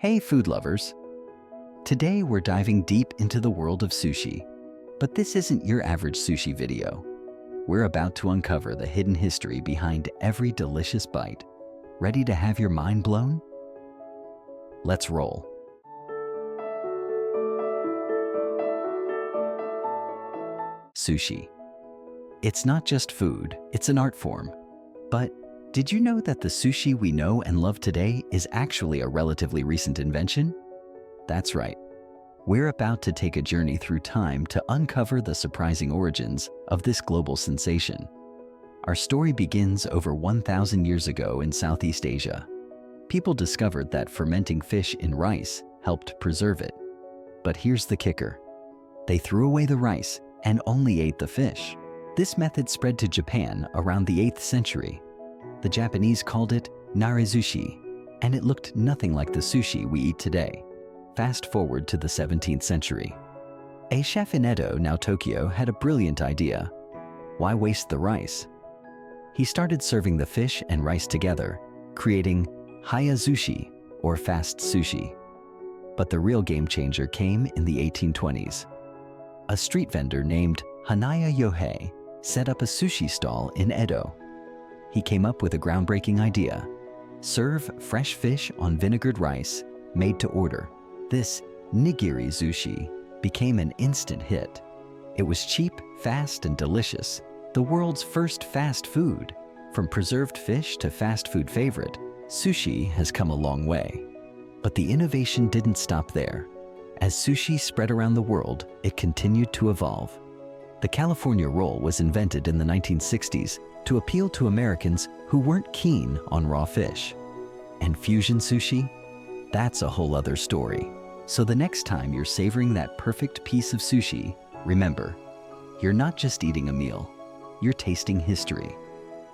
Hey food lovers! Today we're diving deep into the world of sushi. But this isn't your average sushi video. We're about to uncover the hidden history behind every delicious bite. Ready to have your mind blown? Let's roll. Sushi. It's not just food, it's an art form. But did you know that the sushi we know and love today is actually a relatively recent invention? That's right. We're about to take a journey through time to uncover the surprising origins of this global sensation. Our story begins over 1,000 years ago in Southeast Asia. People discovered that fermenting fish in rice helped preserve it. But here's the kicker. They threw away the rice and only ate the fish. This method spread to Japan around the 8th century. The Japanese called it nare-sushi, and it looked nothing like the sushi we eat today. Fast forward to the 17th century. A chef in Edo, now Tokyo, had a brilliant idea. Why waste the rice? He started serving the fish and rice together, creating haya-sushi, or fast sushi. But the real game changer came in the 1820s. A street vendor named Hanaya Yohei set up a sushi stall in Edo. He came up with a groundbreaking idea. Serve fresh fish on vinegared rice, made to order. This nigiri sushi became an instant hit. It was cheap, fast, and delicious. The world's first fast food. From preserved fish to fast food favorite, sushi has come a long way. But the innovation didn't stop there. As sushi spread around the world, it continued to evolve. The California roll was invented in the 1960s to appeal to Americans who weren't keen on raw fish. And fusion sushi? That's a whole other story. So the next time you're savoring that perfect piece of sushi, remember, you're not just eating a meal, you're tasting history.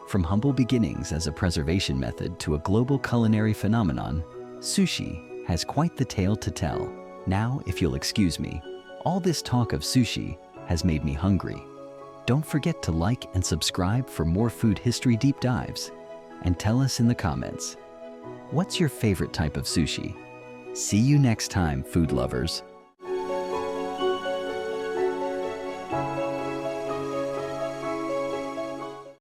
From humble beginnings as a preservation method to a global culinary phenomenon, sushi has quite the tale to tell. Now, if you'll excuse me, all this talk of sushi has made me hungry. Don't forget to like and subscribe for more food history deep dives. And tell us in the comments, what's your favorite type of sushi? See you next time, food lovers.